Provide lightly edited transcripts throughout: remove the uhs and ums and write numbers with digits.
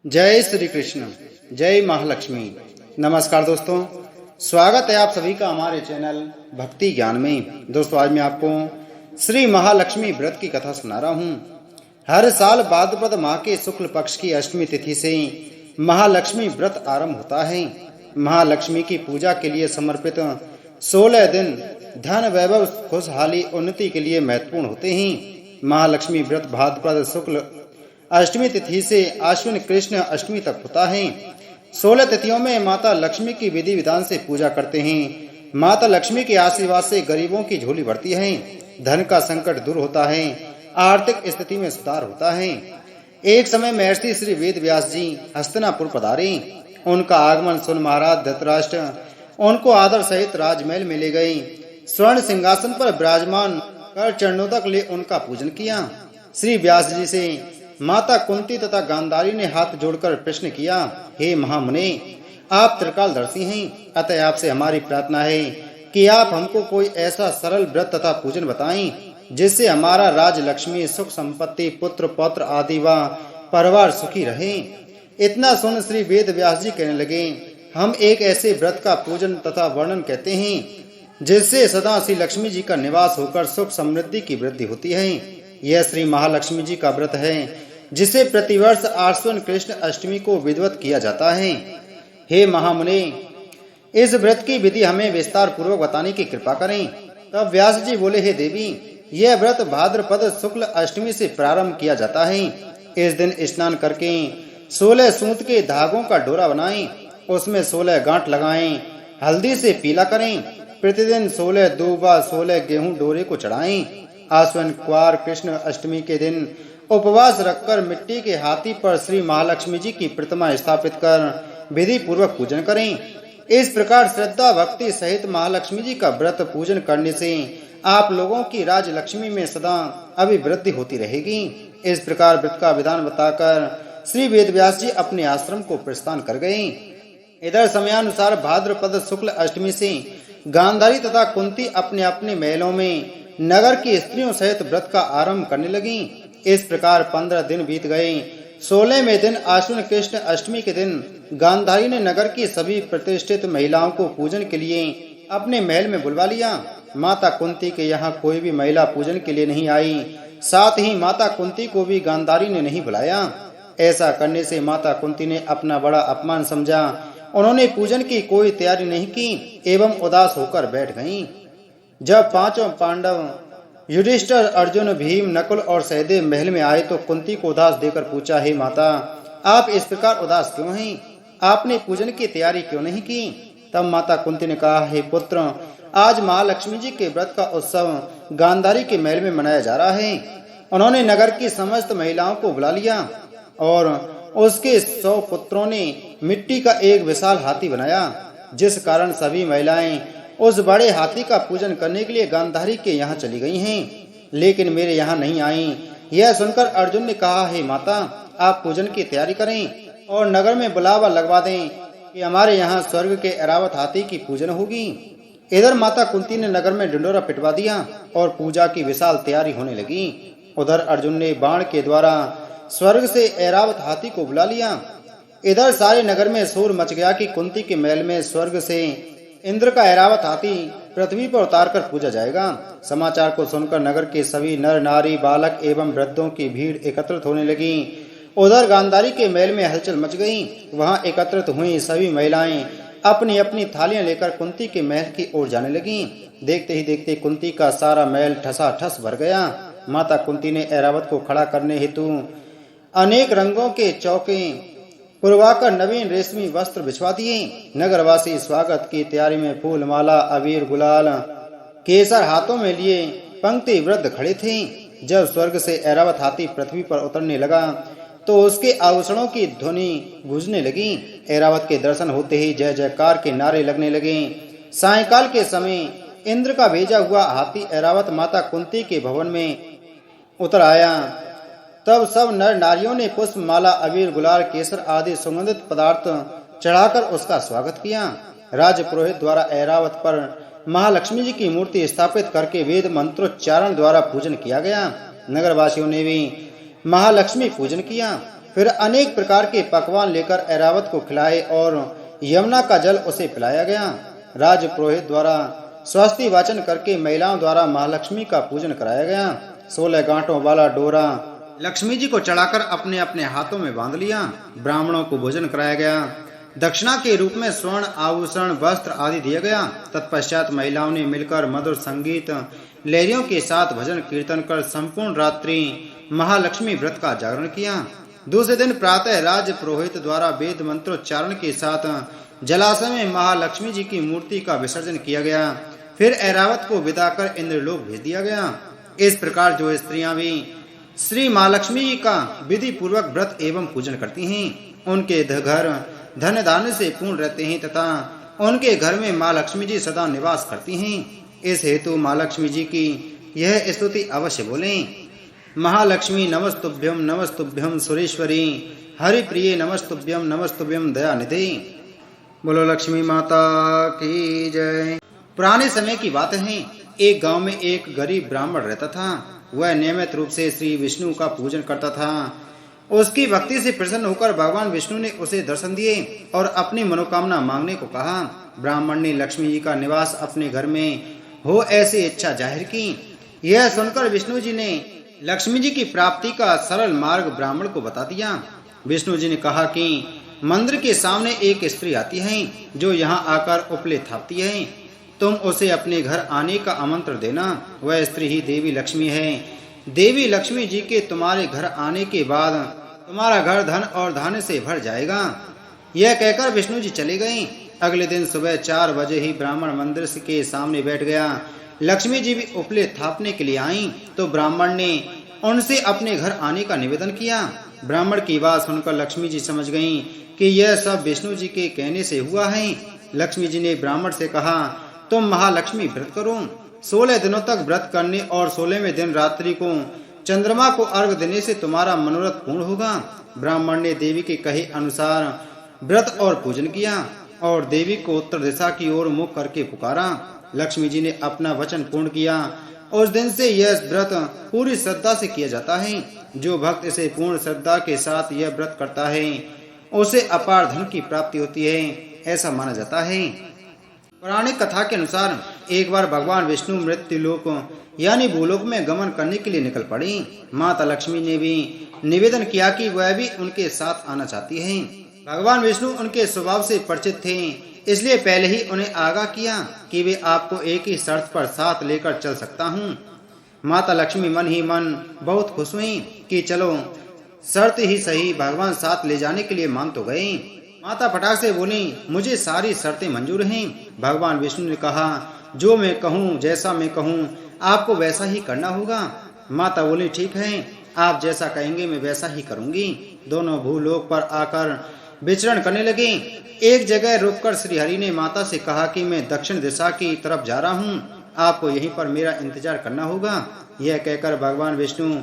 जय श्री कृष्ण। जय महालक्ष्मी। नमस्कार दोस्तों, स्वागत है आप सभी का हमारे चैनल भक्ति ज्ञान में। दोस्तों, आज मैं आपको श्री महालक्ष्मी व्रत की कथा सुना रहा हूँ। हर साल भाद्रपद माह के शुक्ल पक्ष की अष्टमी तिथि से महालक्ष्मी व्रत आरंभ होता है। महालक्ष्मी की पूजा के लिए समर्पित 16 दिन धन वैभव खुशहाली उन्नति के लिए महत्वपूर्ण होते हैं। महालक्ष्मी व्रत भाद्रपद शुक्ल अष्टमी तिथि से आश्विन कृष्ण अष्टमी तक होता है। 16 तिथियों में माता लक्ष्मी की विधि विधान से पूजा करते हैं। माता लक्ष्मी के आशीर्वाद से गरीबों की झोली भरती है, धन का संकट दूर होता है, आर्थिक स्थिति में सुधार होता है। एक समय महर्षि श्री वेद व्यास जी हस्तिनापुर पधारे। उनका आगमन सुन महाराज धृतराष्ट्र उनको आदर सहित राजमहल में ले गए। स्वर्ण सिंहासन पर विराजमान कर चरणों तक ले उनका पूजन किया। श्री व्यास जी से माता कुंती तथा गांधारी ने हाथ जोड़कर प्रश्न किया, हे महामुने, आप त्रिकालदर्शी हैं, अतः आपसे हमारी प्रार्थना है कि आप हमको कोई ऐसा सरल व्रत तथा पूजन बताएं जिससे हमारा राज लक्ष्मी सुख संपत्ति पुत्र पौत्र आदि व परिवार सुखी रहे। इतना सुन श्री वेद व्यास जी कहने लगे, हम एक ऐसे व्रत का पूजन तथा वर्णन कहते हैं जिससे सदा श्री लक्ष्मी जी का निवास होकर सुख समृद्धि की वृद्धि होती है। यह श्री महालक्ष्मी जी का व्रत है जिसे प्रतिवर्ष आश्विन कृष्ण अष्टमी को विधिवत किया जाता है। हे महामुने, इस व्रत की विधि हमें विस्तार पूर्वक बताने की कृपा करें। तब व्यास जी बोले, हे देवी, यह व्रत भाद्रपद शुक्ल अष्टमी से प्रारंभ किया जाता है। इस दिन स्नान करके 16 सूत के धागों का डोरा बनाएं, उसमें 16 गांठ लगाएं, हल्दी से पीला करें। प्रतिदिन 16 दूब व 16 गेहूं डोरे को चढ़ाएं। आश्विन क्वार कृष्ण अष्टमी के दिन उपवास रखकर मिट्टी के हाथी पर श्री महालक्ष्मी जी की प्रतिमा स्थापित कर विधि पूर्वक पूजन करें। इस प्रकार श्रद्धा भक्ति सहित महालक्ष्मी जी का व्रत पूजन करने से आप लोगों की राज लक्ष्मी में सदा अभिवृद्धि होती रहेगी। इस प्रकार व्रत का विधान बताकर श्री वेदव्यास जी अपने आश्रम को प्रस्थान कर गए। इधर समयानुसार भाद्रपद शुक्ल अष्टमी से गांधारी तथा कुंती अपने अपने महलों में नगर की स्त्रियों सहित व्रत का आरंभ करने लगी। इस प्रकार 15 दिन बीत गए। 16वें दिन आश्विन कृष्ण अष्टमी के दिन गांधारी ने नगर की सभी प्रतिष्ठित महिलाओं को पूजन के लिए अपने महल में बुलवा लिया। माता कुंती के यहाँ कोई भी महिला पूजन के लिए नहीं आई, साथ ही माता कुंती को भी गांधारी ने नहीं बुलाया। ऐसा करने से माता कुंती ने अपना बड़ा अपमान समझा। उन्होंने पूजन की कोई तैयारी नहीं की एवं उदास होकर बैठ गईं। जब पांचों पांडव युधिष्ठिर, अर्जुन, भीम, नकुल और सहदेव महल में आए तो कुंती को उदास देकर पूछा, हे माता, आप इस प्रकार उदास क्यों हैं? आपने पूजन की तैयारी क्यों नहीं की? तब माता कुंती ने कहा, हे पुत्र, आज महालक्ष्मी जी के व्रत का उत्सव गांधारी के महल में मनाया जा रहा है। उन्होंने नगर की समस्त महिलाओं को बुला लिया और उसके 100 पुत्रों ने मिट्टी का एक विशाल हाथी बनाया, जिस कारण सभी महिलाएं उस बड़े हाथी का पूजन करने के लिए गांधारी के यहाँ चली गई हैं, लेकिन मेरे यहाँ नहीं आई। यह सुनकर अर्जुन ने कहा, हे माता, आप पूजन की तैयारी करें और नगर में बुलावा लगवा दें कि हमारे यहाँ स्वर्ग के ऐरावत हाथी की पूजन होगी। इधर माता कुंती ने नगर में ढिंडोरा पिटवा दिया और पूजा की विशाल तैयारी होने लगी। उधर अर्जुन ने बाण के द्वारा स्वर्ग से ऐरावत हाथी को बुला लिया। इधर सारे नगर में शोर मच गया कि कुंती के महल में स्वर्ग से इंद्र का ऐरावत हाथी पृथ्वी पर उतारकर पूजा जाएगा। समाचार को सुनकर नगर के सभी नर नारी बालक एवं वृद्धों की भीड़ एकत्रित होने लगी। उधर गांधारी के महल में हलचल मच गई। वहां एकत्रित हुई सभी महिलाएं अपनी अपनी थालियां लेकर कुंती के महल की ओर जाने लगी। देखते ही देखते कुंती का सारा महल ठसाठस भर गया। माता कुंती ने ऐरावत को खड़ा करने हेतु अनेक रंगों के चौके पुरवाकर नवीन रेशमी वस्त्र बिछवा दिए। नगरवासी स्वागत की तैयारी में फूल माला अबीर गुलाल केसर हाथों में लिए पंक्ति वृद्ध खड़े थे। जब स्वर्ग से ऐरावत हाथी पृथ्वी पर उतरने लगा तो उसके आभूषणों की ध्वनि गूंजने लगी। ऐरावत के दर्शन होते ही जय जयकार के नारे लगने लगे। सायंकाल के समय इंद्र का भेजा हुआ हाथी ऐरावत माता कुंती के भवन में उतर आया। तब सब नर नारियों ने पुष्प माला अबीर गुलाल केसर आदि सुगंधित पदार्थ चढ़ाकर उसका स्वागत किया। राज पुरोहित द्वारा ऐरावत पर महालक्ष्मी जी की मूर्ति स्थापित करके वेद मंत्रोच्चारण द्वारा पूजन किया गया। नगरवासियों ने भी महालक्ष्मी पूजन किया। फिर अनेक प्रकार के पकवान लेकर ऐरावत को खिलाए और यमुना का जल उसे पिलाया गया। राज पुरोहित द्वारा स्वस्ति वाचन करके महिलाओं द्वारा महालक्ष्मी का पूजन कराया गया। 16 गांठों वाला डोरा लक्ष्मी जी को चढ़ाकर अपने अपने हाथों में बांध लिया। ब्राह्मणों को भोजन कराया गया। दक्षिणा के रूप में स्वर्ण आभूषण वस्त्र आदि दिया गया। तत्पश्चात महिलाओं ने मिलकर मधुर संगीत लहरियों के साथ भजन कीर्तन कर संपूर्ण रात्रि महालक्ष्मी व्रत का जागरण किया। दूसरे दिन प्रातः राज पुरोहित द्वारा वेद मंत्रोच्चारण के साथ जलाशय में महालक्ष्मी जी की मूर्ति का विसर्जन किया गया। फिर ऐरावत को विदा कर इंद्रलोक भेज दिया गया। इस प्रकार जो स्त्रियां भी श्री महालक्ष्मी जी का विधि पूर्वक व्रत एवं पूजन करती हैं, उनके घर धन धान्य से पूर्ण रहते हैं तथा उनके घर में माँ लक्ष्मी जी सदा निवास करती हैं। इस हेतु माँ लक्ष्मी जी की यह स्तुति अवश्य बोलें। महालक्ष्मी नमस्तुभ्यम नमस्तुभ्यम सुरेश्वरी हरिप्रिये नमस्तुभ्यम नमस्तुभ्यम दयानिधि। बोलो लक्ष्मी माता की जय। पुराने समय की बात है, एक गांव में एक गरीब ब्राह्मण रहता था। वह नियमित रूप से श्री विष्णु का पूजन करता था। उसकी भक्ति से प्रसन्न होकर भगवान विष्णु ने उसे दर्शन दिए और अपनी मनोकामना मांगने को कहा। ब्राह्मण ने लक्ष्मी जी का निवास अपने घर में हो ऐसी इच्छा जाहिर की। यह सुनकर विष्णु जी ने लक्ष्मी जी की प्राप्ति का सरल मार्ग ब्राह्मण को बता दिया। विष्णु जी ने कहा कि मंदिर के सामने एक स्त्री आती है जो यहाँ आकर उपले थापती है। तुम उसे अपने घर आने का आमंत्रण देना। वह स्त्री ही देवी लक्ष्मी है। देवी लक्ष्मी जी के तुम्हारे घर आने के बाद तुम्हारा घर धन और धान्य से भर जाएगा। यह कहकर विष्णु जी चले गए। अगले दिन सुबह 4 बजे ही ब्राह्मण मंदिर के सामने बैठ गया। लक्ष्मी जी भी उपले थापने के लिए आईं, तो ब्राह्मण ने उनसे अपने घर आने का निवेदन किया। ब्राह्मण की बात सुनकर लक्ष्मी जी समझ गईं कि यह सब विष्णु जी के कहने से हुआ है। लक्ष्मी जी ने ब्राह्मण से कहा, तुम महालक्ष्मी व्रत करो। 16 दिनों तक व्रत करने और 16वें दिन रात्रि को चंद्रमा को अर्घ देने से तुम्हारा मनोरथ पूर्ण होगा। ब्राह्मण ने देवी के कहे अनुसार व्रत और पूजन किया और देवी को उत्तर दिशा की ओर मुख करके पुकारा। लक्ष्मी जी ने अपना वचन पूर्ण किया। उस दिन से यह व्रत पूरी श्रद्धा से किया जाता है। जो भक्त इसे पूर्ण श्रद्धा के साथ यह व्रत करता है उसे अपार धन की प्राप्ति होती है, ऐसा माना जाता है। पौराणिक कथा के अनुसार एक बार भगवान विष्णु मृत्युलोक यानी भूलोक में गमन करने के लिए निकल पड़ी। माता लक्ष्मी ने भी निवेदन किया कि वह भी उनके साथ आना चाहती है। भगवान विष्णु उनके स्वभाव से परिचित थे, इसलिए पहले ही उन्हें आगाह किया कि वे आपको एक ही शर्त पर साथ लेकर चल सकता हूँ। माता लक्ष्मी मन ही मन बहुत खुश हुई कि चलो शर्त ही सही, भगवान साथ ले जाने के लिए मान तो गए। माता फटाक से बोली, मुझे सारी शर्तें मंजूर हैं। भगवान विष्णु ने कहा, जो मैं कहूँ, जैसा मैं कहूँ, आपको वैसा ही करना होगा। माता बोली, ठीक है, आप जैसा कहेंगे मैं वैसा ही करूंगी। दोनों भूलोक पर आकर विचरण करने लगे। एक जगह रुककर श्री हरि ने माता से कहा कि मैं दक्षिण दिशा की तरफ जा रहा हूँ, आपको यहीं पर मेरा इंतजार करना होगा। यह कहकर भगवान विष्णु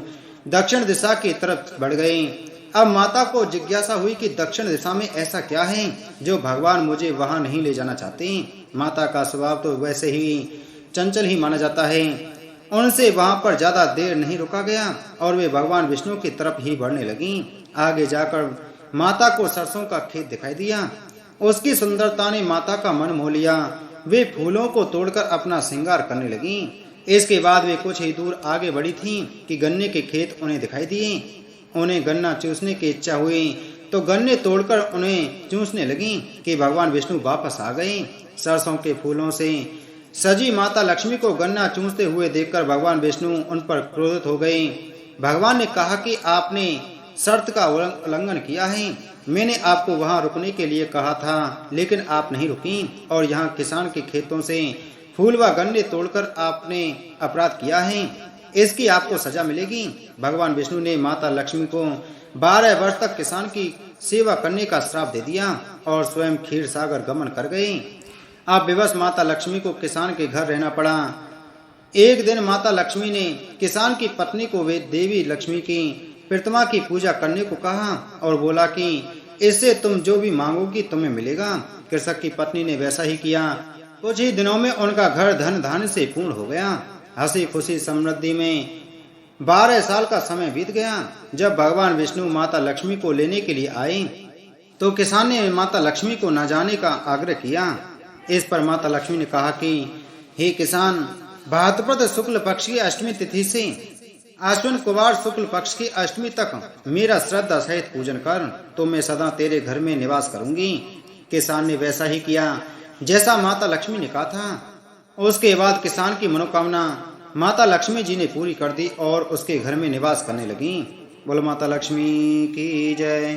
दक्षिण दिशा की तरफ बढ़ गए। अब माता को जिज्ञासा हुई कि दक्षिण दिशा में ऐसा क्या है जो भगवान मुझे वहां नहीं ले जाना चाहते। माता का स्वभाव तो वैसे ही चंचल ही माना जाता है। उनसे वहां पर ज्यादा देर नहीं रुका गया और वे भगवान विष्णु की तरफ ही बढ़ने लगी। आगे जाकर माता को सरसों का खेत दिखाई दिया। उसकी सुंदरता ने माता का मन मोह लिया। वे फूलों को तोड़कर अपना श्रृंगार करने लगी। इसके बाद वे कुछ ही दूर आगे बढ़ी थीं कि गन्ने के खेत उन्हें दिखाई दिए। उन्हें गन्ना चूसने की इच्छा हुई तो गन्ने तोड़कर उन्हें चूसने लगी कि भगवान विष्णु वापस आ गए। सरसों के फूलों से सजी माता लक्ष्मी को गन्ना चूसते हुए देखकर भगवान विष्णु उन पर क्रोधित हो गए। भगवान ने कहा कि आपने शर्त का उल्लंघन किया है। मैंने आपको वहां रुकने के लिए कहा था, लेकिन आप नहीं रुकी और यहाँ किसान के खेतों से फूल व गन्ने तोड़कर आपने अपराध किया है। इसकी आपको सजा मिलेगी। भगवान विष्णु ने माता लक्ष्मी को 12 वर्ष तक किसान की सेवा करने का श्राप दे दिया और स्वयं क्षीर सागर गमन कर गए। अब विवश माता लक्ष्मी को किसान के घर रहना पड़ा। एक दिन माता लक्ष्मी ने किसान की पत्नी को वे देवी लक्ष्मी की प्रतिमा की पूजा करने को कहा और बोला कि इससे तुम जो भी मांगोगी तुम्हें मिलेगा। कृषक की पत्नी ने वैसा ही किया। कुछ ही दिनों में उनका घर धन धान्य से पूर्ण हो गया। हंसी खुशी समृद्धि में 12 साल का समय बीत गया। जब भगवान विष्णु माता लक्ष्मी को लेने के लिए आए तो किसान ने माता लक्ष्मी को न जाने का आग्रह किया। इस पर माता लक्ष्मी ने कहा कि हे किसान, भाद्रपद शुक्ल पक्ष की अष्टमी तिथि से आश्विन कुवार शुक्ल पक्ष की अष्टमी तक मेरा श्रद्धा सहित पूजन कर, तो मैं सदा तेरे घर में निवास करूंगी। किसान ने वैसा ही किया जैसा माता लक्ष्मी ने कहा था। उसके बाद किसान की मनोकामना माता लक्ष्मी जी ने पूरी कर दी और उसके घर में निवास करने लगी। बोलो माता लक्ष्मी की जय।